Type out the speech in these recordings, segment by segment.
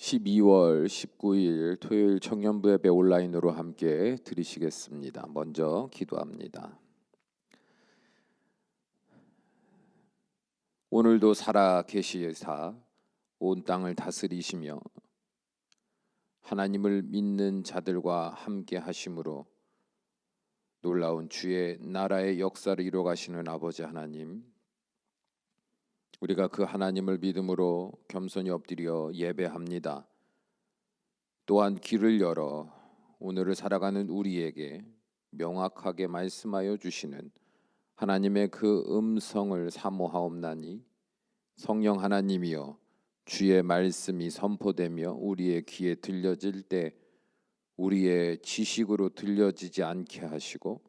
12월 19일 토요일 청년부 예배 온라인으로 함께 드리시겠습니다. 먼저 기도합니다. 오늘도 살아 계시사 온 땅을 다스리시며 하나님을 믿는 자들과 함께 하심으로 놀라운 주의 나라의 역사를 이루어 가시는 아버지 하나님, 우리가 그 하나님을 믿음으로 겸손히 엎드려 예배합니다. 또한 귀를 열어 오늘을 살아가는 우리에게 명확하게 말씀하여 주시는 하나님의 그 음성을 사모하옵나니, 성령 하나님이여, 주의 말씀이 선포되며 우리의 귀에 들려질 때 우리의 지식으로 들려지지 않게 하시고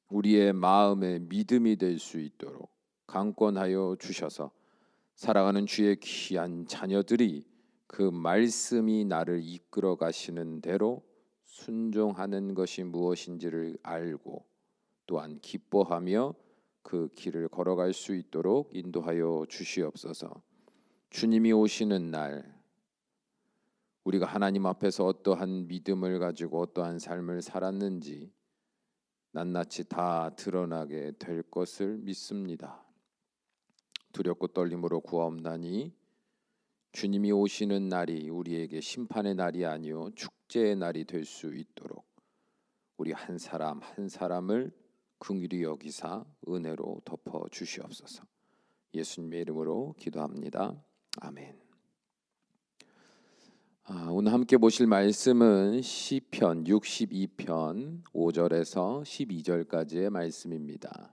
우리의 마음의 믿음이 될 수 있도록 강권하여 주셔서 살아가는 주의 귀한 자녀들이 그 말씀이 나를 이끌어 가시는 대로 순종하는 것이 무엇인지를 알고 또한 기뻐하며 그 길을 걸어갈 수 있도록 인도하여 주시옵소서. 주님이 오시는 날 우리가 하나님 앞에서 어떠한 믿음을 가지고 어떠한 삶을 살았는지 낱낱이 다 드러나게 될 것을 믿습니다. 두렵고 떨림으로 구하옵나니 주님이 오시는 날이 우리에게 심판의 날이 아니요 축제의 날이 될 수 있도록 우리 한 사람 한 사람을 긍휼히 여기사 은혜로 덮어 주시옵소서. 예수님의 이름으로 기도합니다. 아멘. 오늘 함께 보실 말씀은 시편 62편 5절에서 12절까지의 말씀입니다.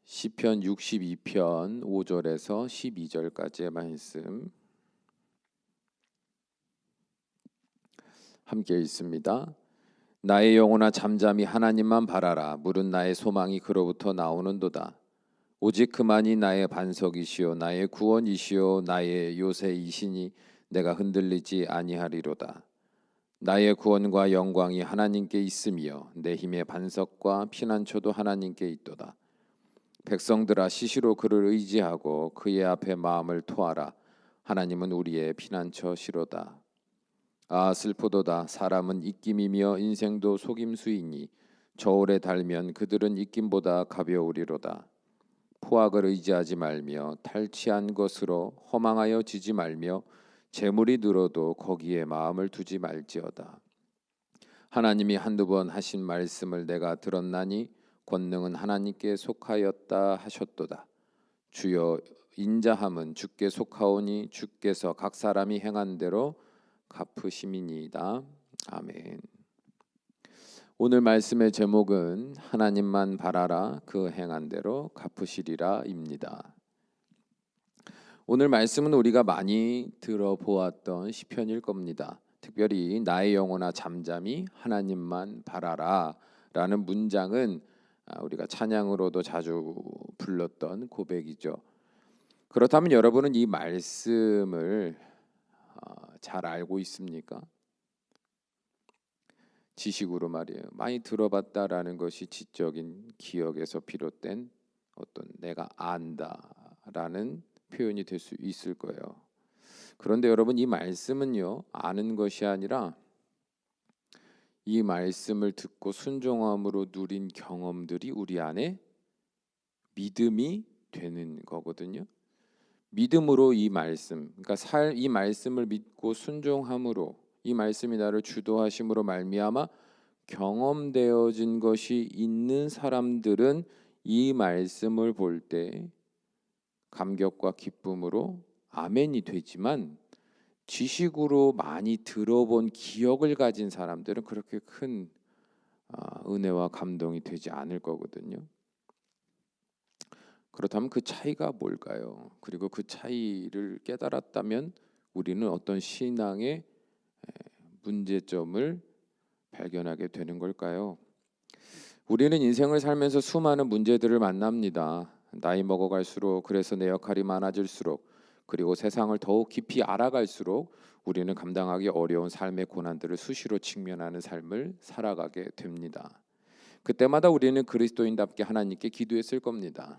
시편 62편 5절에서 12절까지의 말씀 함께 읽습니다. 나의 영혼아 잠잠히 하나님만 바라라. 물은 나의 소망이 그로부터 나오는도다. 오직 그만이 나의 반석이시요 나의 구원이시요 나의 요새이시니 내가 흔들리지 아니하리로다. 나의 구원과 영광이 하나님께 있으며 내 힘의 반석과 피난처도 하나님께 있도다. 백성들아 시시로 그를 의지하고 그의 앞에 마음을 토하라. 하나님은 우리의 피난처시로다. 아 슬프도다. 사람은 입김이며 인생도 속임수이니 저울에 달면 그들은 입김보다 가벼우리로다. 포악을 의지하지 말며 탈취한 것으로 허망하여 지지 말며 재물이 늘어도 거기에 마음을 두지 말지어다. 하나님이 한두 번 하신 말씀을 내가 들었나니 권능은 하나님께 속하였다 하셨도다. 주여 인자함은 주께 속하오니 주께서 각 사람이 행한 대로 갚으심이니이다. 아멘. 오늘 말씀의 제목은 하나님만 바라라 그 행한 대로 갚으시리라 입니다. 오늘 말씀은 우리가 많이 들어보았던 시편일 겁니다. 특별히 나의 영혼아 잠잠히 하나님만 바라라 라는 문장은 우리가 찬양으로도 자주 불렀던 고백이죠. 그렇다면 여러분은 이 말씀을 잘 알고 있습니까? 지식으로 말이에요. 많이 들어봤다라는 것이 지적인 기억에서 비롯된 어떤 내가 안다라는 표현이 될 수 있을 거예요. 그런데 여러분 이 말씀은요 아는 것이 아니라 이 말씀을 듣고 순종함으로 누린 경험들이 우리 안에 믿음이 되는 거거든요. 믿음으로 이 말씀, 그러니까 이 말씀을 믿고 순종함으로 이 말씀이 나를 주도하심으로 말미암아 경험되어진 것이 있는 사람들은 이 말씀을 볼 때 감격과 기쁨으로 아멘이 되지만 지식으로 많이 들어본 기억을 가진 사람들은 그렇게 큰 은혜와 감동이 되지 않을 거거든요. 그렇다면 그 차이가 뭘까요? 그리고 그 차이를 깨달았다면 우리는 어떤 신앙의 문제점을 발견하게 되는 걸까요? 우리는 인생을 살면서 수많은 문제들을 만납니다. 나이 먹어갈수록, 그래서 내 역할이 많아질수록, 그리고 세상을 더욱 깊이 알아갈수록 우리는 감당하기 어려운 삶의 고난들을 수시로 직면하는 삶을 살아가게 됩니다. 그때마다 우리는 그리스도인답게 하나님께 기도했을 겁니다.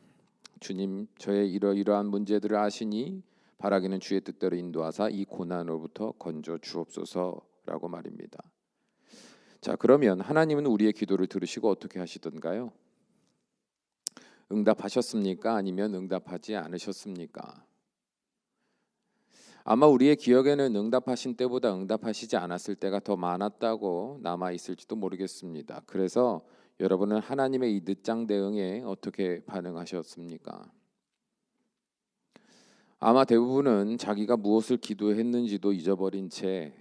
주님, 저의 이러이러한 문제들을 아시니 바라기는 주의 뜻대로 인도하사 이 고난으로부터 건져 주옵소서라고 말입니다. 자, 그러면 하나님은 우리의 기도를 들으시고 어떻게 하시던가요? 응답하셨습니까? 아니면 응답하지 않으셨습니까? 아마 우리의 기억에는 응답하신 때보다 응답하시지 않았을 때가 더 많았다고 남아 있을지도 모르겠습니다. 그래서 여러분은 하나님의 이 늦장 대응에 어떻게 반응하셨습니까? 아마 대부분은 자기가 무엇을 기도했는지도 잊어버린 채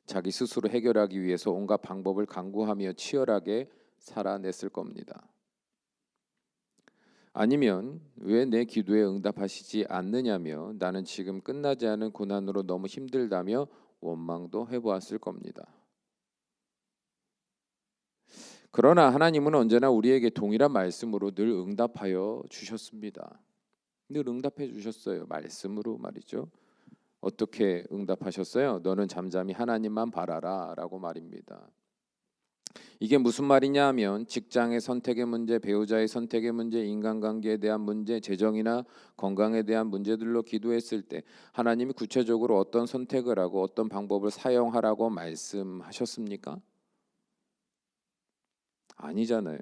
자기 스스로 해결하기 위해서 온갖 방법을 강구하며 치열하게 살아냈을 겁니다. 아니면 왜 내 기도에 응답하시지 않느냐며 나는 지금 끝나지 않은 고난으로 너무 힘들다며 원망도 해보았을 겁니다. 그러나 하나님은 언제나 우리에게 동일한 말씀으로 늘 응답하여 주셨습니다. 늘 응답해 주셨어요. 말씀으로 말이죠. 어떻게 응답하셨어요? 너는 잠잠히 하나님만 바라라 라고 말입니다. 이게 무슨 말이냐 하면 직장의 선택의 문제, 배우자의 선택의 문제, 인간관계에 대한 문제, 재정이나 건강에 대한 문제들로 기도했을 때 하나님이 구체적으로 어떤 선택을 하고 어떤 방법을 사용하라고 말씀하셨습니까? 아니잖아요.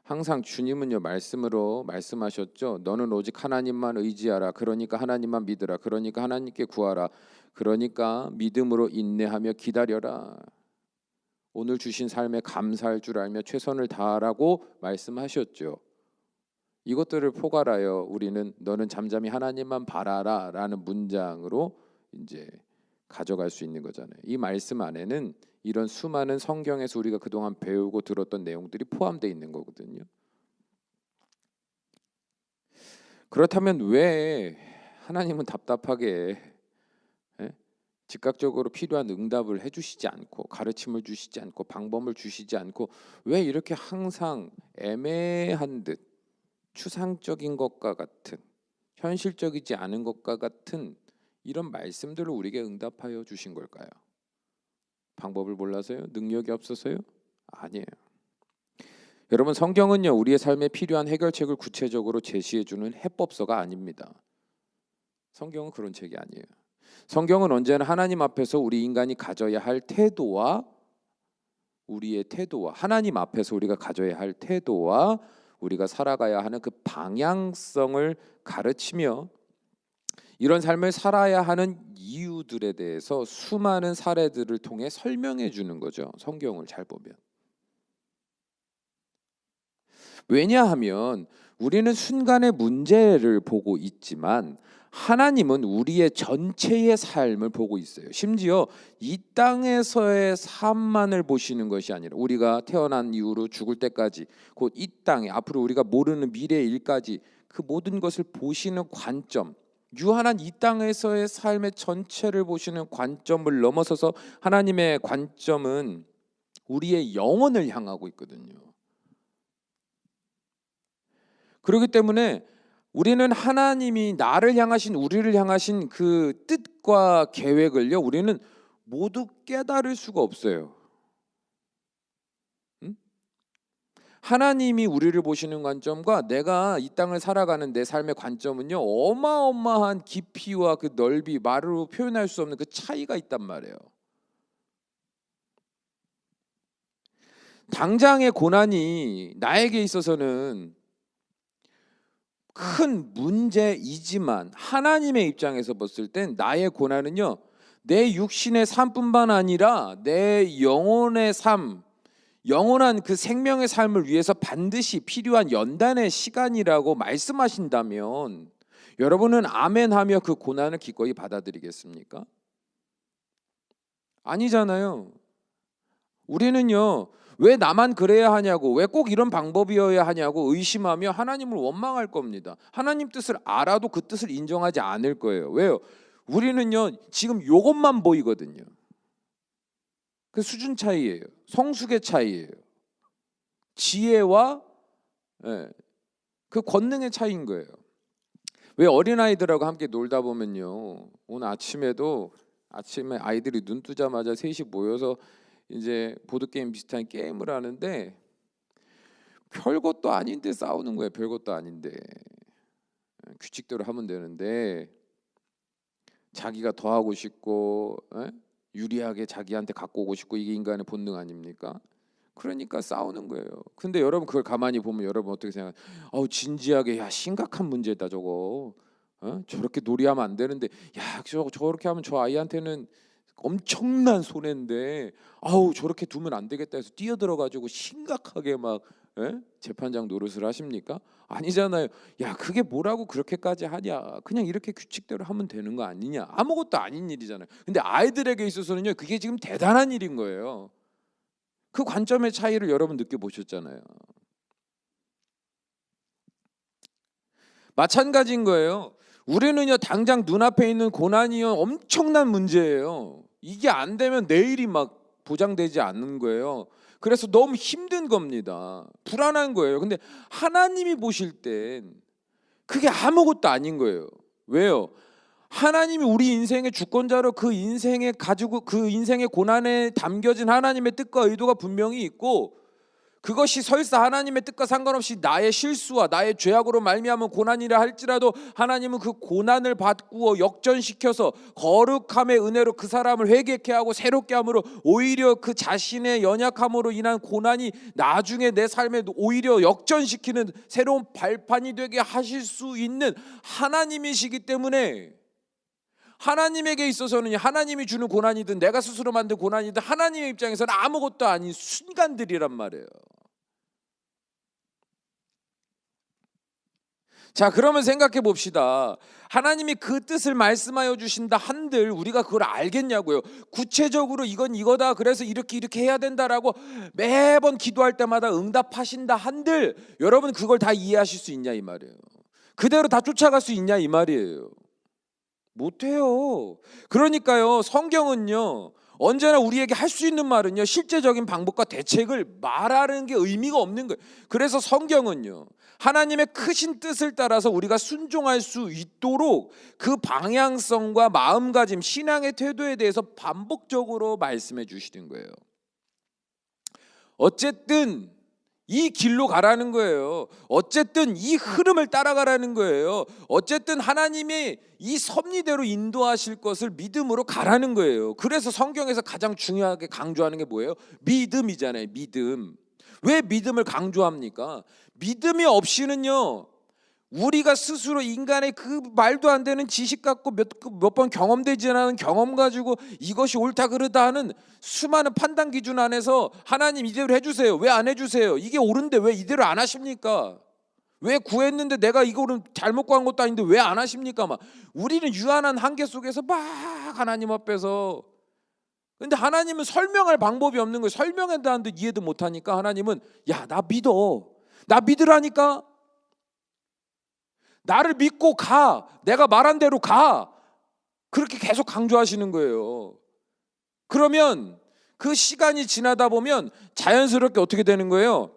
항상 주님은요 말씀으로 말씀하셨죠. 너는 오직 하나님만 의지하라. 그러니까 하나님만 믿으라. 그러니까 하나님께 구하라. 그러니까 믿음으로 인내하며 기다려라. 오늘 주신 삶에 감사할 줄 알며 최선을 다하라고 말씀하셨죠. 이것들을 포괄하여 우리는 너는 잠잠히 하나님만 바라라라는 문장으로 이제 가져갈 수 있는 거잖아요. 이 말씀 안에는 이런 수많은 성경에서 우리가 그동안 배우고 들었던 내용들이 포함되어 있는 거거든요. 그렇다면 왜 하나님은 답답하게 즉각적으로 필요한 응답을 해주시지 않고 가르침을 주시지 않고 방법을 주시지 않고 왜 이렇게 항상 애매한 듯 추상적인 것과 같은 현실적이지 않은 것과 같은 이런 말씀들을 우리에게 응답하여 주신 걸까요? 방법을 몰라서요? 능력이 없어서요? 아니에요. 여러분, 성경은요 우리의 삶에 필요한 해결책을 구체적으로 제시해주는 해법서가 아닙니다. 성경은 그런 책이 아니에요. 성경은 언제나 하나님 앞에서 우리 인간이 가져야 할 태도와 우리의 태도와 하나님 앞에서 우리가 가져야 할 태도와 우리가 살아가야 하는 그 방향성을 가르치며 이런 삶을 살아야 하는 이유들에 대해서 수많은 사례들을 통해 설명해 주는 거죠. 성경을 잘 보면. 왜냐하면 우리는 순간의 문제를 보고 있지만 하나님은 우리의 전체의 삶을 보고 있어요. 심지어 이 땅에서의 삶만을 보시는 것이 아니라 우리가 태어난 이후로 죽을 때까지 곧 이 땅에 앞으로 우리가 모르는 미래의 일까지 그 모든 것을 보시는 관점, 유한한 이 땅에서의 삶의 전체를 보시는 관점을 넘어서서 하나님의 관점은 우리의 영혼을 향하고 있거든요. 그렇기 때문에 우리는 하나님이 나를 향하신 우리를 향하신 그 뜻과 계획을요 우리는 모두 깨달을 수가 없어요. 하나님이 우리를 보시는 관점과 내가 이 땅을 살아가는 내 삶의 관점은요 어마어마한 깊이와 그 넓이 말로 표현할 수 없는 그 차이가 있단 말이에요. 당장의 고난이 나에게 있어서는 큰 문제이지만 하나님의 입장에서 봤을 땐 나의 고난은요 내 육신의 삶뿐만 아니라 내 영혼의 삶, 영원한 그 생명의 삶을 위해서 반드시 필요한 연단의 시간이라고 말씀하신다면 여러분은 아멘하며 그 고난을 기꺼이 받아들이겠습니까? 아니잖아요. 우리는요 왜 나만 그래야 하냐고 왜 꼭 이런 방법이어야 하냐고 의심하며 하나님을 원망할 겁니다. 하나님 뜻을 알아도 그 뜻을 인정하지 않을 거예요. 왜요? 우리는요 지금 이것만 보이거든요. 그 수준 차이예요. 성숙의 차이예요. 지혜와 그 권능의 차이인 거예요. 왜 어린아이들하고 함께 놀다 보면요 오늘 아침에 아이들이 눈 뜨자마자 셋이 모여서 이제 보드게임 비슷한 게임을 하는데 별것도 아닌데 싸우는 거예요. 별것도 아닌데 규칙대로 하면 되는데 자기가 더 하고 싶고 유리하게 자기한테 갖고 오고 싶고 이게 인간의 본능 아닙니까? 그러니까 싸우는 거예요. 근데 여러분 그걸 가만히 보면 여러분 어떻게 생각해요? 진지하게 야 심각한 문제다 저거. 저렇게 놀이하면 안 되는데 야 저렇게 하면 저 아이한테는 엄청난 손해인데 저렇게 두면 안 되겠다 해서 뛰어들어가지고 심각하게 막 재판장 노릇을 하십니까? 아니잖아요. 야 그게 뭐라고 그렇게까지 하냐? 그냥 이렇게 규칙대로 하면 되는 거 아니냐? 아무것도 아닌 일이잖아요. 근데 아이들에게 있어서는요 그게 지금 대단한 일인 거예요. 그 관점의 차이를 여러분 느껴보셨잖아요. 마찬가지인 거예요. 우리는요 당장 눈앞에 있는 고난이요 엄청난 문제예요. 이게 안 되면 내일이 막 보장되지 않는 거예요. 그래서 너무 힘든 겁니다. 불안한 거예요. 근데 하나님이 보실 땐 그게 아무것도 아닌 거예요. 왜요? 하나님이 우리 인생의 주권자로 그 인생에 가지고 그 인생의 고난에 담겨진 하나님의 뜻과 의도가 분명히 있고 그것이 설사 하나님의 뜻과 상관없이 나의 실수와 나의 죄악으로 말미암은 고난이라 할지라도 하나님은 그 고난을 바꾸어 역전시켜서 거룩함의 은혜로 그 사람을 회개케 하고 새롭게 함으로 오히려 그 자신의 연약함으로 인한 고난이 나중에 내 삶에 오히려 역전시키는 새로운 발판이 되게 하실 수 있는 하나님이시기 때문에 하나님에게 있어서는 하나님이 주는 고난이든 내가 스스로 만든 고난이든 하나님의 입장에서는 아무것도 아닌 순간들이란 말이에요. 자, 그러면 생각해 봅시다. 하나님이 그 뜻을 말씀하여 주신다 한들 우리가 그걸 알겠냐고요. 구체적으로 이건 이거다 그래서 이렇게 해야 된다라고 매번 기도할 때마다 응답하신다 한들 여러분 그걸 다 이해하실 수 있냐 이 말이에요. 그대로 다 쫓아갈 수 있냐 이 말이에요. 못해요. 그러니까요 성경은요 언제나 우리에게 할 수 있는 말은요 실제적인 방법과 대책을 말하는 게 의미가 없는 거예요. 그래서 성경은요 하나님의 크신 뜻을 따라서 우리가 순종할 수 있도록 그 방향성과 마음가짐 신앙의 태도에 대해서 반복적으로 말씀해 주시는 거예요. 어쨌든 이 길로 가라는 거예요. 어쨌든 이 흐름을 따라가라는 거예요. 어쨌든 하나님이 이 섭리대로 인도하실 것을 믿음으로 가라는 거예요. 그래서 성경에서 가장 중요하게 강조하는 게 뭐예요? 믿음이잖아요. 믿음. 왜 믿음을 강조합니까? 믿음이 없이는요 우리가 스스로 인간의 그 말도 안 되는 지식 갖고 몇 번 경험되지 않은 경험 가지고 이것이 옳다 그르다 하는 수많은 판단 기준 안에서 하나님 이대로 해주세요. 왜 안 해주세요? 이게 옳은데 왜 이대로 안 하십니까? 왜 구했는데 내가 이거는 잘못 구한 것도 아닌데 왜 안 하십니까? 막 우리는 유한한 한계 속에서 막 하나님 앞에서 근데 하나님은 설명할 방법이 없는 거예요. 설명해도 안 돼 이해도 못하니까 하나님은 야 나 믿어. 나 믿으라니까. 나를 믿고 가. 내가 말한 대로 가. 그렇게 계속 강조하시는 거예요. 그러면 그 시간이 지나다 보면 자연스럽게 어떻게 되는 거예요?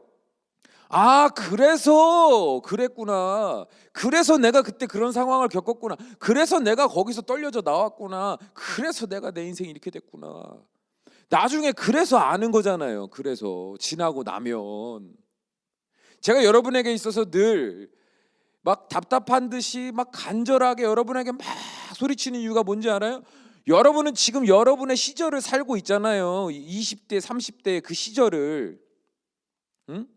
그래서 그랬구나. 그래서 내가 그때 그런 상황을 겪었구나. 그래서 내가 거기서 떨려져 나왔구나. 그래서 내가 내 인생이 이렇게 됐구나. 나중에 그래서 아는 거잖아요. 그래서 지나고 나면 제가 여러분에게 있어서 늘 막 답답한 듯이 막 간절하게 여러분에게 막 소리치는 이유가 뭔지 알아요? 여러분은 지금 여러분의 시절을 살고 있잖아요. 20대, 30대의 그 시절을. 응?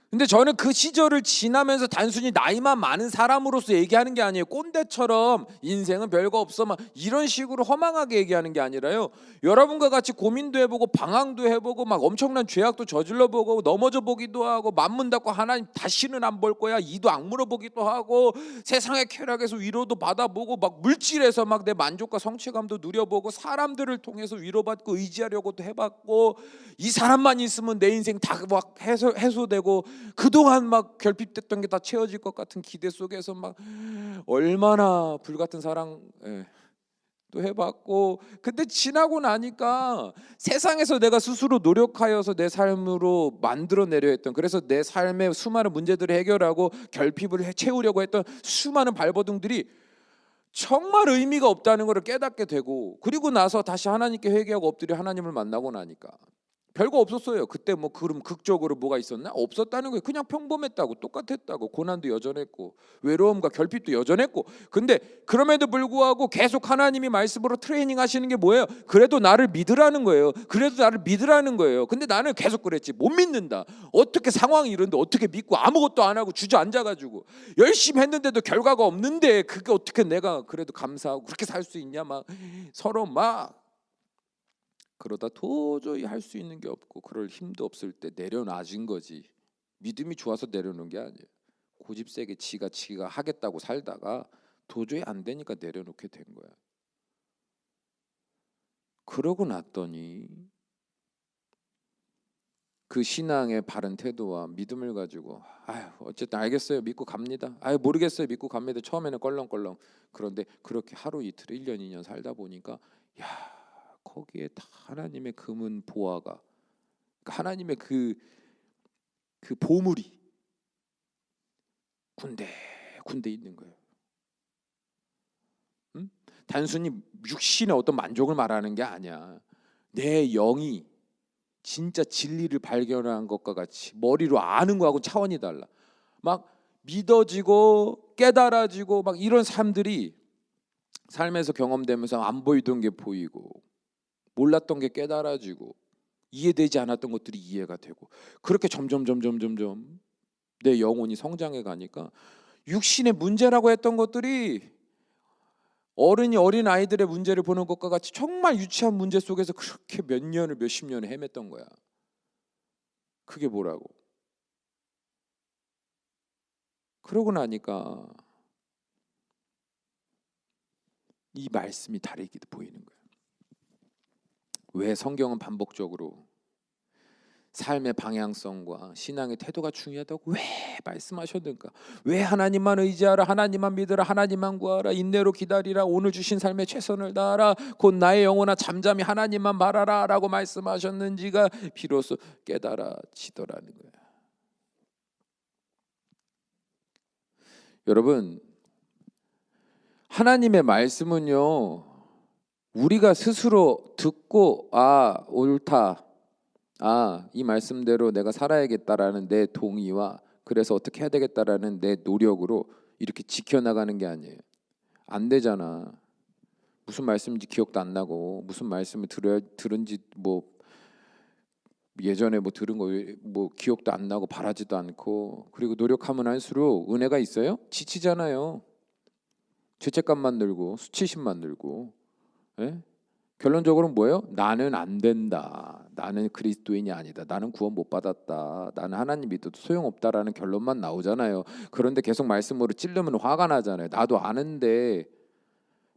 근데 저는 그 시절을 지나면서 단순히 나이만 많은 사람으로서 얘기하는 게 아니에요. 꼰대처럼 인생은 별거 없어 막 이런 식으로 허망하게 얘기하는 게 아니라요. 여러분과 같이 고민도 해보고 방황도 해보고 막 엄청난 죄악도 저질러보고 넘어져 보기도 하고 만문 닫고 하나님 다시는 안 볼 거야 이도 악물어 보기도 하고 세상의 쾌락에서 위로도 받아보고 막 물질에서 막 내 만족과 성취감도 누려보고 사람들을 통해서 위로받고 의지하려고도 해봤고 이 사람만 있으면 내 인생 다 막 해소되고 그동안 막 결핍됐던 게 다 채워질 것 같은 기대 속에서 막 얼마나 불같은 사랑 또 해봤고 근데 지나고 나니까 세상에서 내가 스스로 노력하여서 내 삶으로 만들어내려 했던 그래서 내 삶의 수많은 문제들을 해결하고 결핍을 채우려고 했던 수많은 발버둥들이 정말 의미가 없다는 것을 깨닫게 되고 그리고 나서 다시 하나님께 회개하고 엎드려 하나님을 만나고 나니까 별거 없었어요. 그때 뭐 그럼 극적으로 뭐가 있었나? 없었다는 거예요. 그냥 평범했다고, 똑같았다고. 고난도 여전했고 외로움과 결핍도 여전했고. 근데 그럼에도 불구하고 계속 하나님이 말씀으로 트레이닝 하시는 게 뭐예요? 그래도 나를 믿으라는 거예요. 그래도 나를 믿으라는 거예요. 근데 나는 계속 그랬지. 못 믿는다. 어떻게 상황이 이런데 어떻게 믿고 아무것도 안 하고 주저앉아가지고 열심히 했는데도 결과가 없는데 그게 어떻게 내가 그래도 감사하고 그렇게 살 수 있냐? 막 서로 막 그러다 도저히 할 수 있는 게 없고 그럴 힘도 없을 때 내려놔진 거지. 믿음이 좋아서 내려놓은 게 아니에요. 고집세게 지가 하겠다고 살다가 도저히 안 되니까 내려놓게 된 거야. 그러고 났더니 그 신앙의 바른 태도와 믿음을 가지고 어쨌든 알겠어요. 믿고 갑니다. 모르겠어요. 믿고 갑니다. 처음에는 껄렁껄렁. 그런데 그렇게 하루 이틀 1년 2년 살다 보니까 거기에 다 하나님의 금은 보화가, 그러니까 하나님의 그 보물이 군데 있는 거예요. 응? 단순히 육신의 어떤 만족을 말하는 게 아니야. 내 영이 진짜 진리를 발견한 것과 같이 머리로 아는 거하고 차원이 달라. 막 믿어지고 깨달아지고 막 이런 삶들이 삶에서 경험되면서 안 보이던 게 보이고 몰랐던 게 깨달아지고 이해되지 않았던 것들이 이해가 되고 그렇게 점점 내 영혼이 성장해 가니까 육신의 문제라고 했던 것들이 어른이 어린 아이들의 문제를 보는 것과 같이 정말 유치한 문제 속에서 그렇게 몇십 년을 헤맸던 거야. 그게 뭐라고? 그러고 나니까 이 말씀이 다르게 보이는 거야. 왜 성경은 반복적으로 삶의 방향성과 신앙의 태도가 중요하다고 왜 말씀하셨는가? 왜 하나님만 의지하라, 하나님만 믿으라, 하나님만 구하라, 인내로 기다리라, 오늘 주신 삶에 최선을 다하라, 곧 나의 영혼아 잠잠히 하나님만 바라라 라고 말씀하셨는지가 비로소 깨달아지더라는 거야. 여러분, 하나님의 말씀은요, 우리가 스스로 듣고 옳다, 이 말씀대로 내가 살아야겠다라는 내 동의와 그래서 어떻게 해야 되겠다라는 내 노력으로 이렇게 지켜나가는 게 아니에요. 안 되잖아. 무슨 말씀인지 기억도 안 나고 무슨 말씀을 들은지 뭐 예전에 뭐 들은 거 뭐 기억도 안 나고 바라지도 않고 그리고 노력하면 할수록 은혜가 있어요? 지치잖아요. 죄책감만 늘고 수치심만 늘고. 예? 결론적으로는 뭐예요? 나는 안 된다. 나는 그리스도인이 아니다. 나는 구원 못 받았다. 나는 하나님 믿어도 소용없다라는 결론만 나오잖아요. 그런데 계속 말씀으로 찌르면 화가 나잖아요. 나도 아는데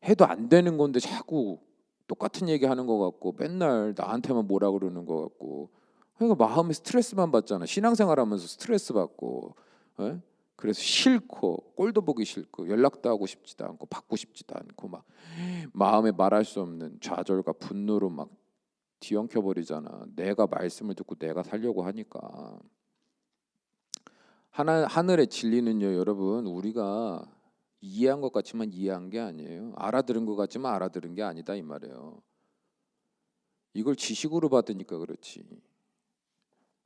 해도 안 되는 건데 자꾸 똑같은 얘기하는 것 같고 맨날 나한테만 뭐라 그러는 것 같고 그러니까 마음에 스트레스만 받잖아. 신앙생활하면서 스트레스 받고 예? 그래서 싫고 꼴도 보기 싫고 연락도 하고 싶지도 않고 받고 싶지도 않고 막 마음에 말할 수 없는 좌절과 분노로 막 뒤엉켜 버리잖아. 내가 말씀을 듣고 내가 살려고 하니까. 하늘의 진리는요, 여러분, 우리가 이해한 것 같지만 이해한 게 아니에요. 알아들은 것 같지만 알아들은 게 아니다 이 말이에요. 이걸 지식으로 받으니까 그렇지.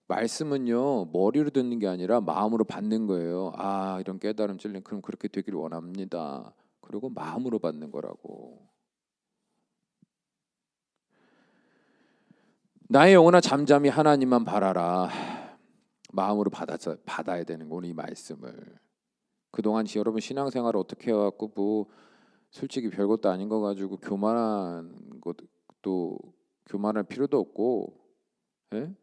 말씀은요 머리로 듣는 게 아니라 마음으로 받는 거예요. 이런 깨달음 찔림 그럼 그렇게 되기를 원합니다. 그리고 마음으로 받는 거라고. 나의 영혼아 잠잠히 하나님만 바라라. 마음으로 받아야 되는 거는 이 말씀을. 그동안 여러분 신앙생활을 어떻게 해왔고 뭐 솔직히 별것도 아닌 거 가지고 교만한 것도 교만할 필요도 없고, 예?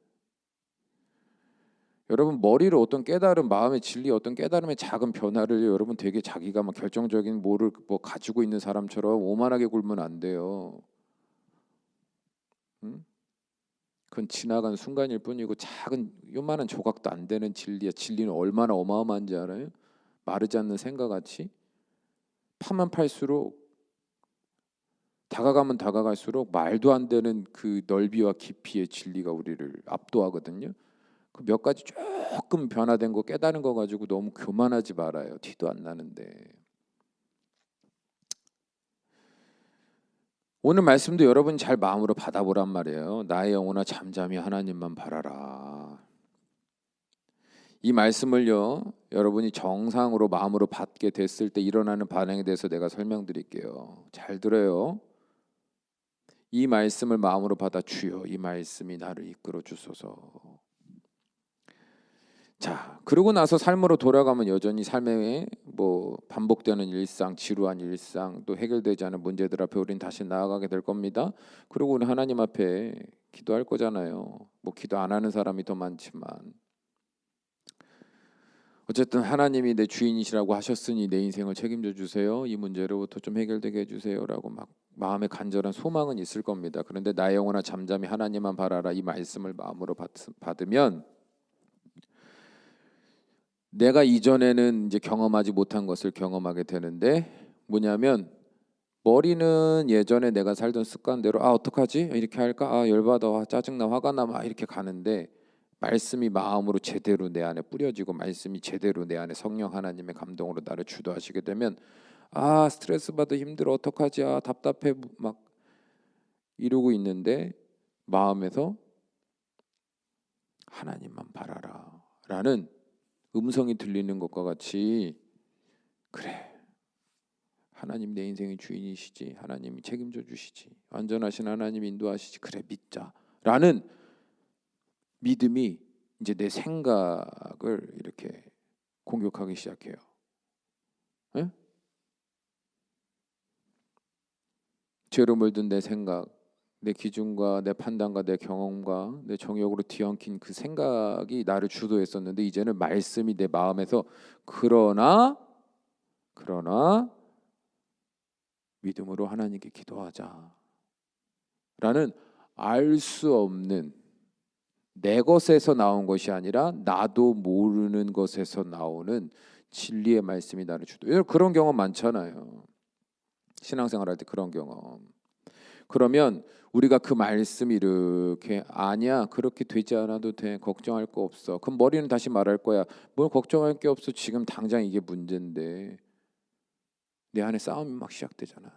여러분 머리로 어떤 깨달음, 마음의 진리, 어떤 깨달음의 작은 변화를 여러분 되게 자기가 막 결정적인 뭐를 뭐 가지고 있는 사람처럼 오만하게 굴면 안 돼요. 응? 그건 지나간 순간일 뿐이고 작은 요만한 조각도 안 되는 진리야. 진리는 얼마나 어마어마한지 알아요? 마르지 않는 생과같이 파면 팔수록 다가가면 다가갈수록 말도 안 되는 그 넓이와 깊이의 진리가 우리를 압도하거든요. 그 몇 가지 조금 변화된 거 깨달은 거 가지고 너무 교만하지 말아요. 티도 안 나는데. 오늘 말씀도 여러분 잘 마음으로 받아보란 말이에요. 나의 영혼아 잠잠히 하나님만 바라라. 이 말씀을요, 여러분이 정상으로 마음으로 받게 됐을 때 일어나는 반응에 대해서 내가 설명드릴게요. 잘 들어요. 이 말씀을 마음으로 받아 주여 이 말씀이 나를 이끌어 주소서. 자, 그러고 나서 삶으로 돌아가면 여전히 삶에 반복되는 일상, 지루한 일상, 또 해결되지 않은 문제들 앞에 우리는 다시 나아가게 될 겁니다. 그리고 우리 하나님 앞에 기도할 거잖아요. 기도 안 하는 사람이 더 많지만 어쨌든 하나님이 내 주인이시라고 하셨으니 내 인생을 책임져 주세요. 이 문제로부터 좀 해결되게 해주세요라고 막 마음에 간절한 소망은 있을 겁니다. 그런데 나의 영혼아 잠잠히 하나님만 바라라 이 말씀을 마음으로 받으면 내가 이전에는 이제 경험하지 못한 것을 경험하게 되는데 뭐냐면 머리는 예전에 내가 살던 습관대로 어떡하지? 이렇게 할까? 열받아, 짜증나, 화가 나 막 이렇게 가는데 말씀이 마음으로 제대로 내 안에 뿌려지고 말씀이 제대로 내 안에 성령 하나님의 감동으로 나를 주도하시게 되면 스트레스 받아 힘들어 어떡하지? 답답해 막 이러고 있는데 마음에서 하나님만 바라라 라는 음성이 들리는 것과 같이 그래 하나님 내 인생의 주인이시지 하나님이 책임져 주시지 완전하신 하나님 인도하시지 그래 믿자 라는 믿음이 이제 내 생각을 이렇게 공격하기 시작해요. 네? 죄로 물든 내 생각, 내 기준과 내 판단과 내 경험과 내 정욕으로 뒤엉킨 그 생각이 나를 주도했었는데 이제는 말씀이 내 마음에서 그러나 믿음으로 하나님께 기도하자 라는 알 수 없는 내 것에서 나온 것이 아니라 나도 모르는 것에서 나오는 진리의 말씀이 나를 주도해요. 그런 경험 많잖아요. 신앙생활할 때 그런 경험. 그러면 우리가 그 말씀 이렇게 아니야 그렇게 되지 않아도 돼 걱정할 거 없어. 그럼 머리는 다시 말할 거야. 뭘 걱정할 게 없어. 지금 당장 이게 문제인데 내 안에 싸움이 막 시작되잖아.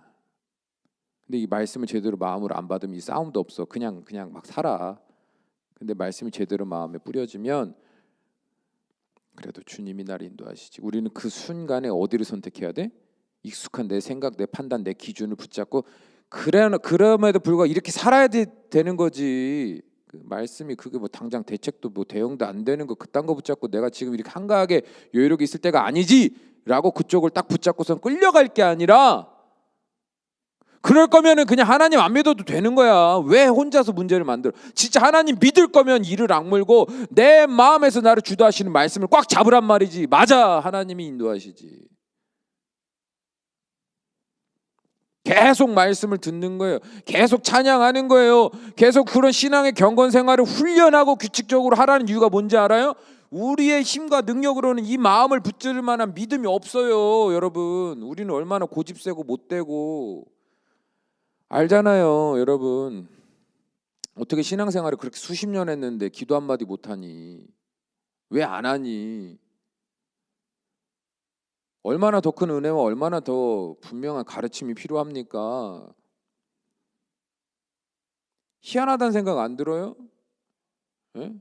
근데 이 말씀을 제대로 마음으로 안 받으면 이 싸움도 없어. 그냥 막 살아. 근데 말씀이 제대로 마음에 뿌려지면 그래도 주님이 나를 인도하시지. 우리는 그 순간에 어디를 선택해야 돼? 익숙한 내 생각, 내 판단, 내 기준을 붙잡고 그럼에도 불구하고 이렇게 살아야 되는 거지. 그 말씀이 그게 당장 대책도 대응도 안 되는 거 그딴 거 붙잡고 내가 지금 이렇게 한가하게 여유롭게 있을 때가 아니지라고 그쪽을 딱 붙잡고선 끌려갈 게 아니라 그럴 거면은 그냥 하나님 안 믿어도 되는 거야. 왜 혼자서 문제를 만들어? 진짜 하나님 믿을 거면 이를 악물고 내 마음에서 나를 주도하시는 말씀을 꽉 잡으란 말이지. 맞아, 하나님이 인도하시지. 계속 말씀을 듣는 거예요. 계속 찬양하는 거예요. 계속 그런 신앙의 경건 생활을 훈련하고 규칙적으로 하라는 이유가 뭔지 알아요? 우리의 힘과 능력으로는 이 마음을 붙들 만한 믿음이 없어요, 여러분. 우리는 얼마나 고집세고 못되고 알잖아요, 여러분. 어떻게 신앙생활을 그렇게 수십 년 했는데 기도 한마디 못하니? 왜 안 하니? 얼마나 더 큰 은혜와 얼마나 더 분명한 가르침이 필요합니까? 희한하다는 생각 안 들어요? 예?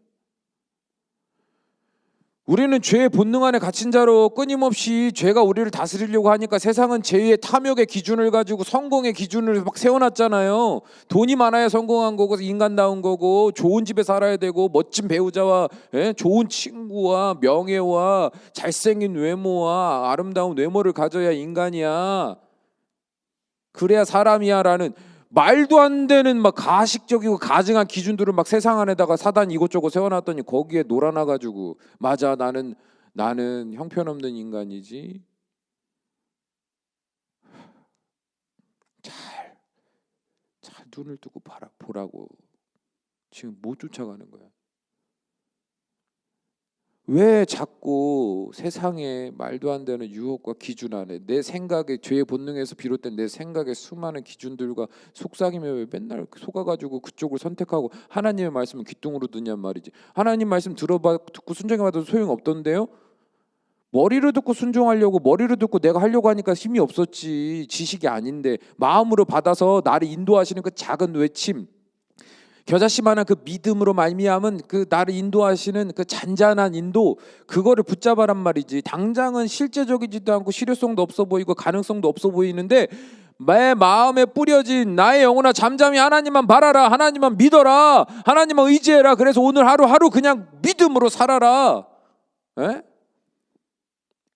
우리는 죄의 본능 안에 갇힌 자로 끊임없이 죄가 우리를 다스리려고 하니까 세상은 죄의 탐욕의 기준을 가지고 성공의 기준을 막 세워놨잖아요. 돈이 많아야 성공한 거고 인간다운 거고 좋은 집에 살아야 되고 멋진 배우자와 좋은 친구와 명예와 잘생긴 외모와 아름다운 외모를 가져야 인간이야. 그래야 사람이야라는 말도 안 되는 막 가식적이고 가증한 기준들을 막 세상 안에다가 사단 이곳저곳 세워놨더니 거기에 놀아나가지고 맞아 나는 형편없는 인간이지. 잘 눈을 뜨고 보라고. 지금 못 쫓아가는 거야. 왜 자꾸 세상에 말도 안 되는 유혹과 기준 안에 내 생각의 죄의 본능에서 비롯된 내 생각의 수많은 기준들과 속삭임에 왜 맨날 속아가지고 그쪽을 선택하고 하나님의 말씀은 귀뚱으로 듣냔 말이지. 하나님 말씀 듣고 순종해 봐도 소용없던데요? 머리로 듣고 순종하려고 머리로 듣고 내가 하려고 하니까 힘이 없었지. 지식이 아닌데 마음으로 받아서 나를 인도하시는 그 작은 외침, 겨자씨만한 그 믿음으로 말미암은 그 나를 인도하시는 그 잔잔한 인도, 그거를 붙잡아란 말이지. 당장은 실제적이지도 않고 실효성도 없어 보이고 가능성도 없어 보이는데 내 마음에 뿌려진 나의 영혼아 잠잠히 하나님만 바라라, 하나님만 믿어라, 하나님만 의지해라. 그래서 오늘 하루하루 그냥 믿음으로 살아라. 에?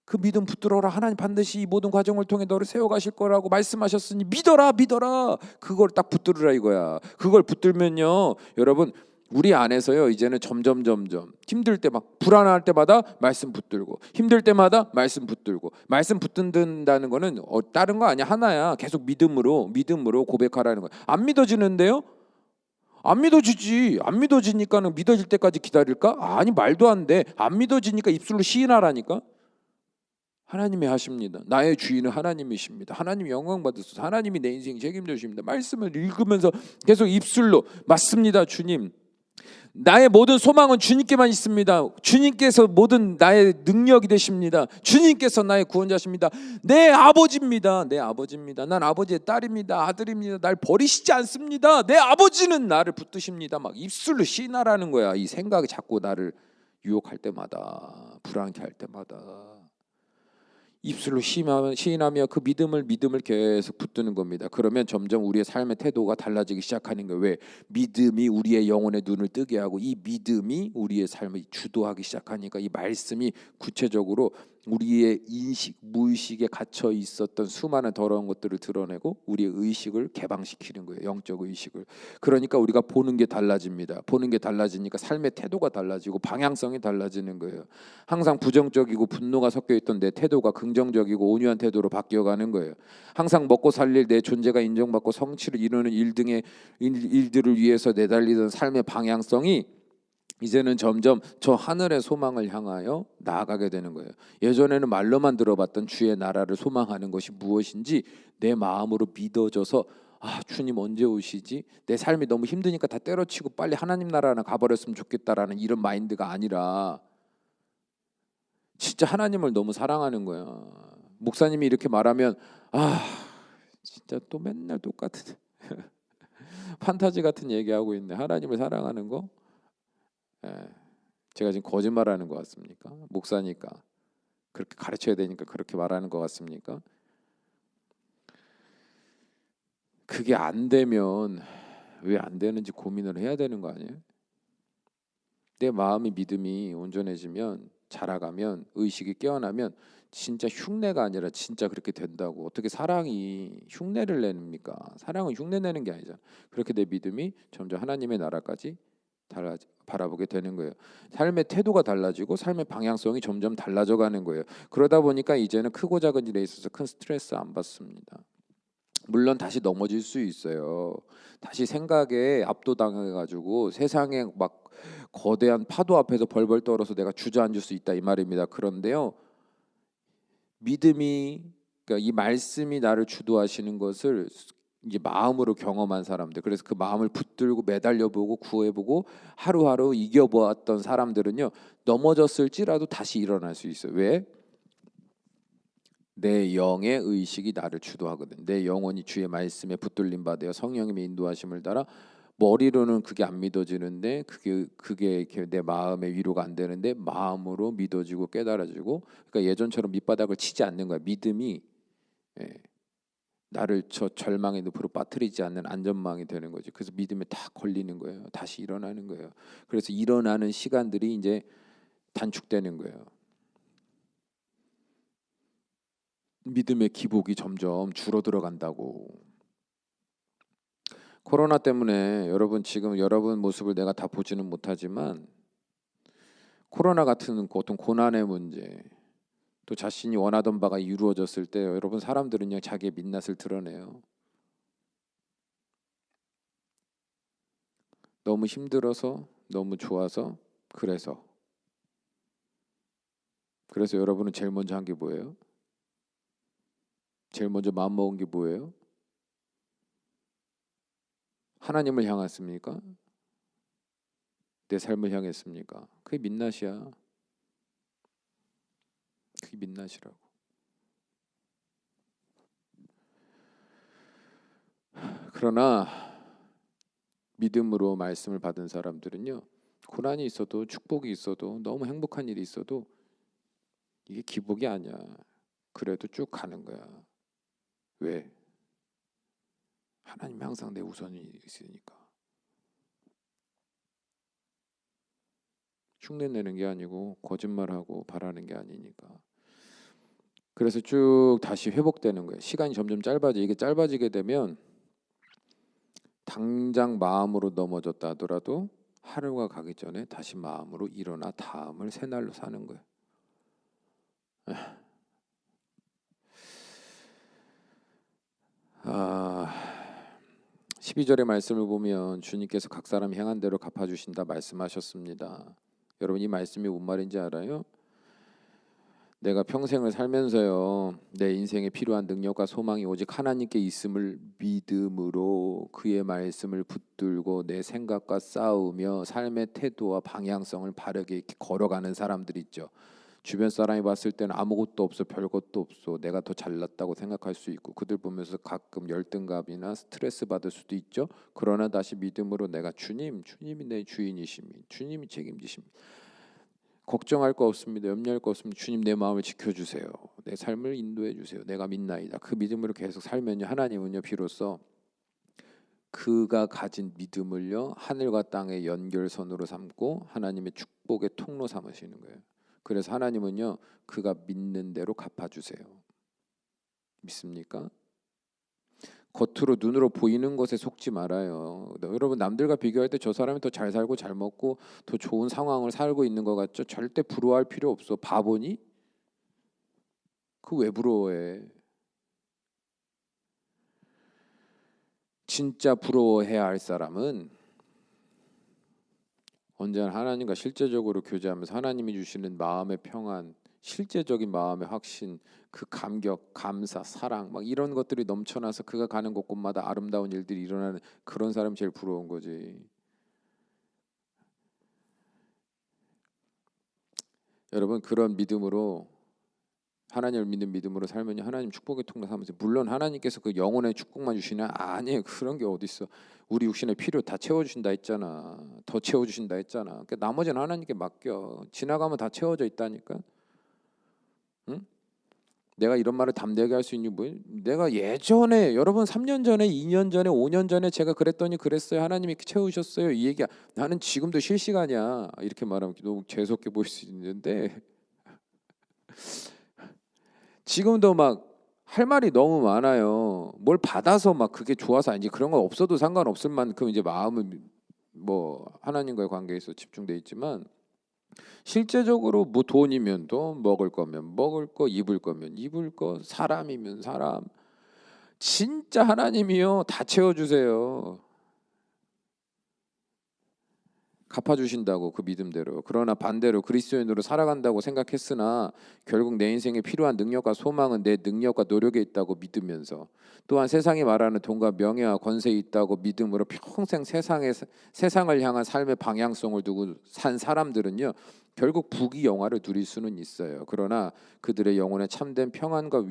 그 믿음 붙들어라. 하나님 반드시 이 모든 과정을 통해 너를 세워가실 거라고 말씀하셨으니 믿어라, 믿어라. 그걸 딱 붙들으라 이거야. 그걸 붙들면요, 여러분, 우리 안에서요 이제는 점점 힘들 때 막 불안할 때마다 말씀 붙들고, 힘들 때마다 말씀 붙들고. 말씀 붙든다는 거는 다른 거 아니야. 하나야. 계속 믿음으로 고백하라는 거야. 안 믿어지는데요? 안 믿어지지. 안 믿어지니까는 믿어질 때까지 기다릴까? 아니, 말도 안 돼. 안 믿어지니까 입술로 시인하라니까. 하나님이 하십니다. 나의 주인은 하나님이십니다. 하나님이 영광 받으소서. 하나님이 내 인생 책임져주십니다. 말씀을 읽으면서 계속 입술로 맞습니다. 주님, 나의 모든 소망은 주님께만 있습니다. 주님께서 모든 나의 능력이 되십니다. 주님께서 나의 구원자십니다. 내 아버지입니다. 내 아버지입니다. 난 아버지의 딸입니다. 아들입니다. 날 버리시지 않습니다. 내 아버지는 나를 붙드십니다. 막 입술로 시인하라는 거야. 이 생각이 자꾸 나를 유혹할 때마다, 불안케 할 때마다 입술로 시인하며 그 믿음을 계속 붙드는 겁니다. 그러면 점점 우리의 삶의 태도가 달라지기 시작하는 거예요. 왜? 믿음이 우리의 영혼의 눈을 뜨게 하고 이 믿음이 우리의 삶을 주도하기 시작하니까 이 말씀이 구체적으로 우리의 인식, 무의식에 갇혀 있었던 수많은 더러운 것들을 드러내고 우리의 의식을 개방시키는 거예요. 영적 의식을. 그러니까 우리가 보는 게 달라집니다. 보는 게 달라지니까 삶의 태도가 달라지고 방향성이 달라지는 거예요. 항상 부정적이고 분노가 섞여 있던 내 태도가 긍정적이고 온유한 태도로 바뀌어가는 거예요. 항상 먹고 살릴 내 존재가 인정받고 성취를 이루는 일들을 위해서 내달리던 삶의 방향성이 이제는 점점 저 하늘의 소망을 향하여 나아가게 되는 거예요. 예전에는 말로만 들어봤던 주의 나라를 소망하는 것이 무엇인지 내 마음으로 믿어져서, 아, 주님 언제 오시지? 내 삶이 너무 힘드니까 다 때려치고 빨리 하나님 나라나 가버렸으면 좋겠다라는 이런 마인드가 아니라 진짜 하나님을 너무 사랑하는 거야. 목사님이 이렇게 말하면, 아, 진짜 또 맨날 똑같은 판타지 같은 얘기하고 있네. 하나님을 사랑하는 거? 예, 제가 지금 거짓말하는 것 같습니까? 목사니까 그렇게 가르쳐야 되니까 그렇게 말하는 것 같습니까? 그게 안 되면 왜 안 되는지 고민을 해야 되는 거 아니에요? 내 마음의 믿음이 온전해지면, 자라가면, 의식이 깨어나면 진짜 흉내가 아니라 진짜 그렇게 된다고. 어떻게 사랑이 흉내를 냅니까? 사랑은 흉내 내는 게 아니잖아. 그렇게 내 믿음이 점점 하나님의 나라까지 바라보게 되는 거예요. 삶의 태도가 달라지고 삶의 방향성이 점점 달라져 가는 거예요. 그러다 보니까 이제는 크고 작은 일에 있어서 큰 스트레스 안 받습니다. 물론 다시 넘어질 수 있어요. 다시 생각에 압도당해가지고 세상에 막 거대한 파도 앞에서 벌벌 떨어서 내가 주저앉을 수 있다 이 말입니다. 그런데요, 믿음이, 그러니까 이 말씀이 나를 주도하시는 것을 이제 마음으로 경험한 사람들, 그래서 그 마음을 붙들고 매달려보고 구해보고 하루하루 이겨보았던 사람들은요, 넘어졌을지라도 다시 일어날 수 있어요. 왜? 내 영의 의식이 나를 주도하거든. 내 영혼이 주의 말씀에 붙들림 받아 성령님의 인도하심을 따라, 머리로는 그게 안 믿어지는데 그게 이렇게 내 마음의 위로가 안 되는데 마음으로 믿어지고 깨달아지고, 그러니까 예전처럼 밑바닥을 치지 않는 거야. 믿음이, 예, 나를 저 절망의 늪으로 빠뜨리지 않는 안전망이 되는 거지. 그래서 믿음에 딱 걸리는 거예요. 다시 일어나는 거예요. 그래서 일어나는 시간들이 이제 단축되는 거예요. 믿음의 기복이 점점 줄어들어 간다고. 코로나 때문에 여러분, 지금 여러분 모습을 내가 다 보지는 못하지만 코로나 같은 어떤 고난의 문제, 또 자신이 원하던 바가 이루어졌을 때 여러분, 사람들은요 자기의 민낯을 드러내요. 너무 힘들어서, 너무 좋아서, 그래서 여러분은 제일 먼저 한 게 뭐예요? 제일 먼저 마음먹은 게 뭐예요? 하나님을 향했습니까? 내 삶을 향했습니까? 그게 민낯이야. 그게 민낯이라고. 그러나 믿음으로 말씀을 받은 사람들은요, 고난이 있어도 축복이 있어도 너무 행복한 일이 있어도 이게 기복이 아니야. 그래도 쭉 가는 거야. 왜? 하나님이 항상 내 우선이 있으니까. 흉내내는 게 아니고 거짓말하고 바라는 게 아니니까. 그래서 쭉 다시 회복되는 거예요. 시간이 점점 짧아져. 이게 짧아지게 되면 당장 마음으로 넘어졌다 하더라도 하루가 가기 전에 다시 마음으로 일어나 다음을 새날로 사는 거예요. 12절의 말씀을 보면 주님께서 각 사람 행한 대로 갚아주신다 말씀하셨습니다. 여러분, 이 말씀이 뭔 말인지 알아요? 내가 평생을 살면서요, 내 인생에 필요한 능력과 소망이 오직 하나님께 있음을 믿음으로 그의 말씀을 붙들고 내 생각과 싸우며 삶의 태도와 방향성을 바르게 이렇게 걸어가는 사람들 있죠. 주변 사람이 봤을 때는 아무것도 없어, 별것도 없어, 내가 더 잘났다고 생각할 수 있고, 그들 보면서 가끔 열등감이나 스트레스 받을 수도 있죠. 그러나 다시 믿음으로 내가 주님이 내 주인이십니다. 주님이 책임지십니다. 걱정할 거 없습니다. 염려할 거 없습니다. 주님, 내 마음을 지켜주세요. 내 삶을 인도해 주세요. 내가 믿나이다. 그 믿음으로 계속 살면요, 하나님은요 비로소 그가 가진 믿음을요 하늘과 땅의 연결선으로 삼고 하나님의 축복의 통로 삼으시는 거예요. 그래서 하나님은요 그가 믿는 대로 갚아주세요. 믿습니까? 겉으로 눈으로 보이는 것에 속지 말아요. 여러분, 남들과 비교할 때 저 사람이 더 잘 살고 잘 먹고 더 좋은 상황을 살고 있는 것 같죠? 절대 부러워할 필요 없어. 바보니? 그 왜 부러워해? 진짜 부러워해야 할 사람은 언제나 하나님과 실제적으로 교제하면서 하나님이 주시는 마음의 평안, 실제적인 마음의 확신, 그 감격, 감사, 사랑 막 이런 것들이 넘쳐나서 그가 가는 곳곳마다 아름다운 일들이 일어나는 그런 사람이 제일 부러운 거지. 여러분, 그런 믿음으로, 하나님을 믿는 믿음으로 살면 하나님 축복의 통로 삼으세요. 물론 하나님께서 그 영혼의 축복만 주시냐? 아니에요. 그런 게 어디 있어. 우리 육신의 필요 다 채워주신다 했잖아. 더 채워주신다 했잖아. 그러니까 나머지는 하나님께 맡겨. 지나가면 다 채워져 있다니까. 응? 내가 이런 말을 담대하게 할 수 있는 뭐예요? 내가 예전에, 여러분, 3년 전에, 2년 전에, 5년 전에 제가 그랬더니 그랬어요. 하나님이 채우셨어요. 이 얘기야. 나는 지금도 실시간이야. 이렇게 말하면 너무 재수없게 보일 수 있는데 지금도 막 할 말이 너무 많아요. 뭘 받아서 막 그게 좋아서 아니지. 그런 건 없어도 상관없을 만큼 이제 마음은 뭐 하나님과의 관계에서 집중돼 있지만 실제적으로 뭐 돈이면 돈, 먹을 거면 먹을 거, 입을 거면 입을 거, 사람이면 사람. 진짜 하나님이요 다 채워주세요. 갚아주신다고, 그 믿음대로. 그러나 반대로 그리스도인으로 살아간다고 생각했으나 결국 내 인생에 필요한 능력과 소망은 내 능력과 노력에 있다고 믿으면서, 또한 세상이 말하는 돈과 명예와 권세에 있다고 믿음으로 평생 세상을 향한 삶의 방향성을 두고 산 사람들은요 결국 부귀영화를 누릴 수는 있어요. 그러나 그들의 영혼의 참된 평안과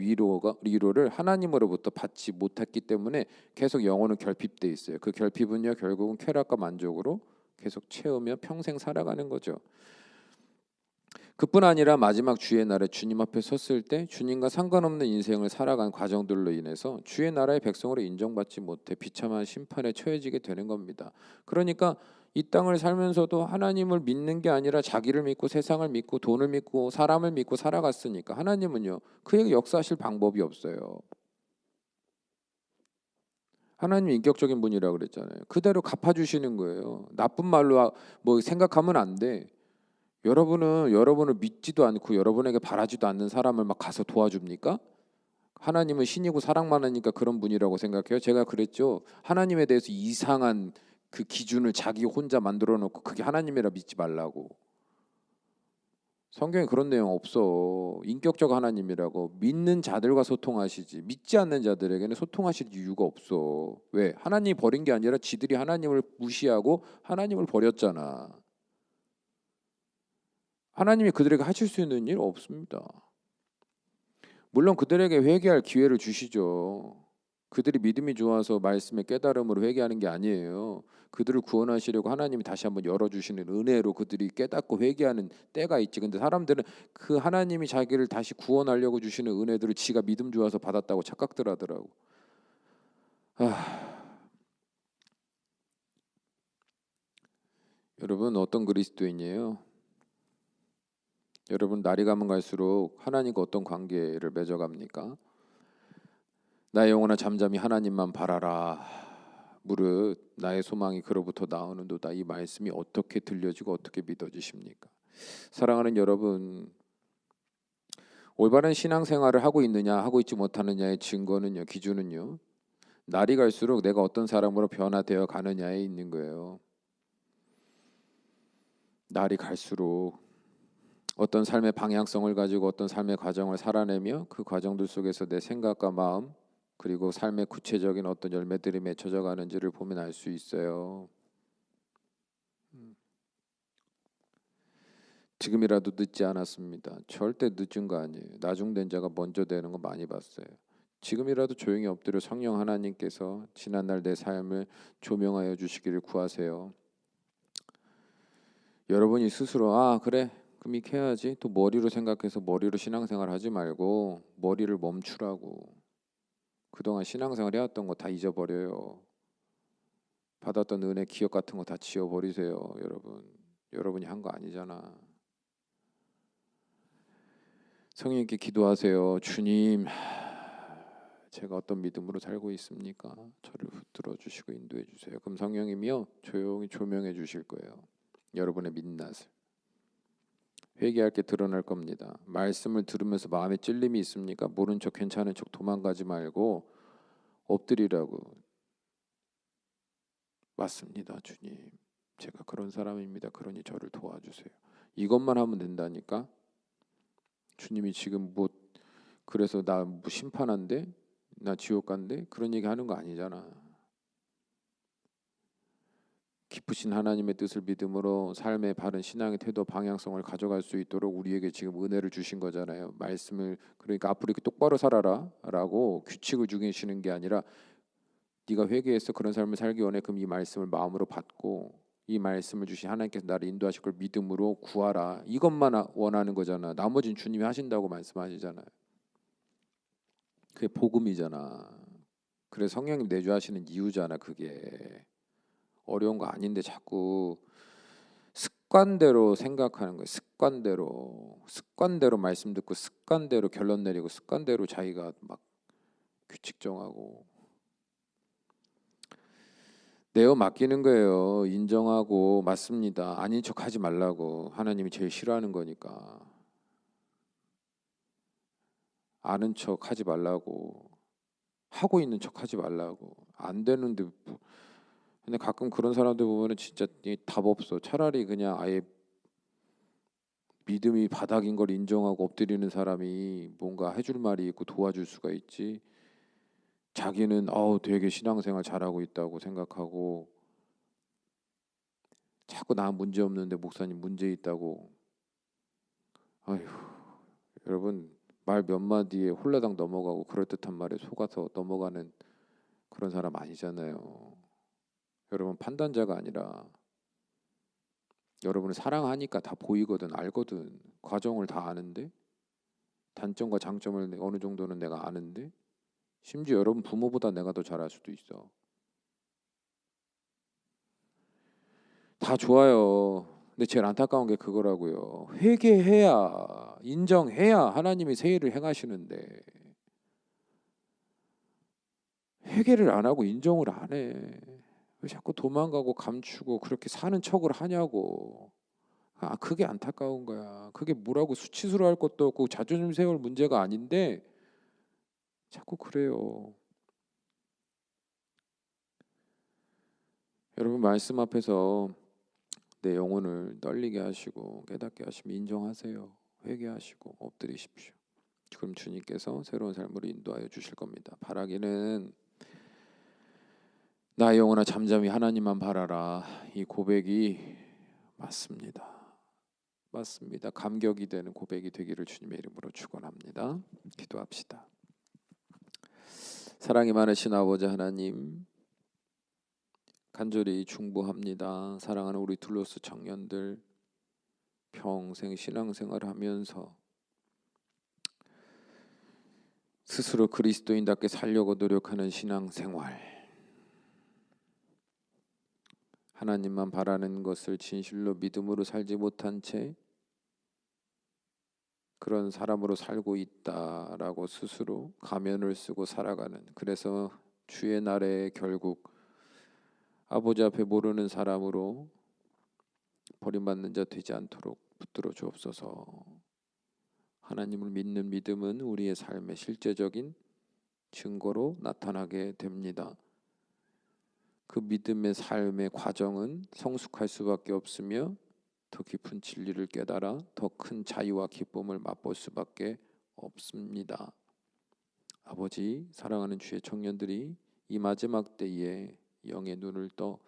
위로를 하나님으로부터 받지 못했기 때문에 계속 영혼은 결핍돼 있어요. 그 결핍은요 결국은 쾌락과 만족으로 계속 채우며 평생 살아가는 거죠. 그뿐 아니라 마지막 주의 날에 주님 앞에 섰을 때 주님과 상관없는 인생을 살아간 과정들로 인해서 주의 나라의 백성으로 인정받지 못해 비참한 심판에 처해지게 되는 겁니다. 그러니까 이 땅을 살면서도 하나님을 믿는 게 아니라 자기를 믿고 세상을 믿고 돈을 믿고 사람을 믿고 살아갔으니까 하나님은요 그에게 역사하실 방법이 없어요. 하나님 인격적인 분이라고 그랬잖아요. 그대로 갚아주시는 거예요. 나쁜 말로 뭐 생각하면 안 돼. 여러분을 믿지도 않고 여러분에게 바라지도 않는 사람을 막 가서 도와줍니까? 하나님은 신이고 사랑 많으니까 그런 분이라고 생각해요. 제가 그랬죠. 하나님에 대해서 이상한 그 기준을 자기 혼자 만들어 놓고 그게 하나님이라 믿지 말라고. 성경에 그런 내용 없어. 인격적 하나님이라고. 믿는 자들과 소통하시지 믿지 않는 자들에게는 소통하실 이유가 없어. 왜? 하나님이 버린 게 아니라 지들이 하나님을 무시하고 하나님을 버렸잖아. 하나님이 그들에게 하실 수 있는 일 없습니다. 물론 그들에게 회개할 기회를 주시죠. 그들이 믿음이 좋아서 말씀의 깨달음으로 회개하는 게 아니에요. 그들을 구원하시려고 하나님이 다시 한번 열어주시는 은혜로 그들이 깨닫고 회개하는 때가 있지. 근데 사람들은 그 하나님이 자기를 다시 구원하려고 주시는 은혜들을 지가 믿음 좋아서 받았다고 착각들 하더라고. 여러분 어떤 그리스도인이에요? 여러분 날이 가면 갈수록 하나님과 어떤 관계를 맺어갑니까? 나의 영혼아 잠잠히 하나님만 바라라. 무릇 나의 소망이 그로부터 나오는도다. 이 말씀이 어떻게 들려지고 어떻게 믿어지십니까? 사랑하는 여러분, 올바른 신앙생활을 하고 있느냐 하고 있지 못하느냐의 증거는요, 기준은요, 날이 갈수록 내가 어떤 사람으로 변화되어 가느냐에 있는 거예요. 날이 갈수록 어떤 삶의 방향성을 가지고 어떤 삶의 과정을 살아내며 그 과정들 속에서 내 생각과 마음 그리고 삶의 구체적인 어떤 열매들이 맺혀져 가는지를 보면 알 수 있어요. 지금이라도 늦지 않았습니다. 절대 늦은 거 아니에요. 나중된 자가 먼저 되는 거 많이 봤어요. 지금이라도 조용히 엎드려 성령 하나님께서 지난날 내 삶을 조명하여 주시기를 구하세요. 여러분이 스스로 그래 그럼 이렇게 해야지 또 머리로 생각해서 머리로 신앙생활 하지 말고 머리를 멈추라고. 그동안 신앙생활 해왔던 거 다 잊어버려요. 받았던 은혜 기억 같은 거 다 지워버리세요. 여러분이 한 거 아니잖아. 성령님께 기도하세요. 주님, 제가 어떤 믿음으로 살고 있습니까? 저를 붙들어 주시고 인도해 주세요. 그럼 성령님이요 조용히 조명해 주실 거예요. 여러분의 민낯을. 회개할 게 드러날 겁니다. 말씀을 들으면서 마음에 찔림이 있습니까? 모른 척 괜찮은 척 도망가지 말고 엎드리라고. 맞습니다, 주님. 제가 그런 사람입니다. 그러니 저를 도와주세요. 이것만 하면 된다니까. 주님이 지금 뭐 그래서 나 뭐 심판한대? 나 지옥 간대? 그런 얘기 하는 거 아니잖아. 깊으신 하나님의 뜻을 믿음으로 삶의 바른 신앙의 태도 방향성을 가져갈 수 있도록 우리에게 지금 은혜를 주신 거잖아요. 말씀을 그러니까 앞으로 이렇게 똑바로 살아라라고 규칙을 주시는 게 아니라 네가 회개해서 그런 삶을 살기 원해. 그럼 이 말씀을 마음으로 받고 이 말씀을 주신 하나님께서 나를 인도하실 걸 믿음으로 구하라. 이것만 원하는 거잖아. 나머지는 주님이 하신다고 말씀하시잖아요. 그게 복음이잖아. 그래서 성령님 내주하시는 이유잖아. 그게 어려운 거 아닌데 자꾸 습관대로 생각하는 거예요. 습관대로 말씀 듣고 습관대로 결론 내리고 습관대로 자기가 막 규칙 정하고 내어 맡기는 거예요. 인정하고 맞습니다. 아닌 척 하지 말라고. 하나님이 제일 싫어하는 거니까. 아는 척 하지 말라고. 하고 있는 척 하지 말라고. 안 되는데 근데 가끔 그런 사람들 보면은 진짜 답 없어. 차라리 그냥 아예 믿음이 바닥인 걸 인정하고 엎드리는 사람이 뭔가 해줄 말이 있고 도와줄 수가 있지. 자기는 되게 신앙생활 잘하고 있다고 생각하고 자꾸 나 문제 없는데 목사님 문제 있다고. 아휴, 여러분 말 몇 마디에 홀라당 넘어가고 그럴듯한 말에 속아서 넘어가는 그런 사람 아니잖아요. 여러분 판단자가 아니라 여러분을 사랑하니까 다 보이거든 알거든. 과정을 다 아는데 단점과 장점을 어느 정도는 내가 아는데 심지어 여러분 부모보다 내가 더 잘할 수도 있어. 다 좋아요. 근데 제일 안타까운 게 그거라고요. 회개해야 인정해야 하나님이 새 일을 행하시는데 회개를 안 하고 인정을 안 해. 왜 자꾸 도망가고 감추고 그렇게 사는 척을 하냐고. 그게 안타까운 거야. 그게 뭐라고 수치스러워할 것도 없고 자존심 세울 문제가 아닌데 자꾸 그래요. 여러분 말씀 앞에서 내 영혼을 떨리게 하시고 깨닫게 하시며 인정하세요. 회개하시고 엎드리십시오. 그럼 주님께서 새로운 삶으로 인도하여 주실 겁니다. 바라기는 나의 영혼아 잠잠히 하나님만 바라라. 이 고백이 맞습니다. 맞습니다. 감격이 되는 고백이 되기를 주님의 이름으로 축원합니다. 기도합시다. 사랑이 많으신 아버지 하나님, 간절히 중보합니다. 사랑하는 우리 둘로스 청년들, 평생 신앙생활을 하면서 스스로 그리스도인답게 살려고 노력하는 신앙생활, 하나님만 바라는 것을 진실로 믿음으로 살지 못한 채 그런 사람으로 살고 있다라고 스스로 가면을 쓰고 살아가는, 그래서 주의 날에 결국 아버지 앞에 모르는 사람으로 버림받는 자 되지 않도록 붙들어 주옵소서. 하나님을 믿는 믿음은 우리의 삶의 실제적인 증거로 나타나게 됩니다. 그 믿음의 삶의 과정은 성숙할 수밖에 없으며 더 깊은 진리를 깨달아 더 큰 자유와 기쁨을 맛볼 수밖에 없습니다. 아버지, 사랑하는 주의 청년들이 이 마지막 때에 영의 눈을 떠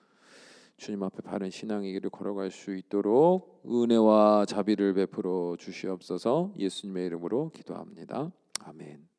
주님 앞에 바른 신앙의 길을 걸어갈 수 있도록 은혜와 자비를 베풀어 주시옵소서. 예수님의 이름으로 기도합니다. 아멘.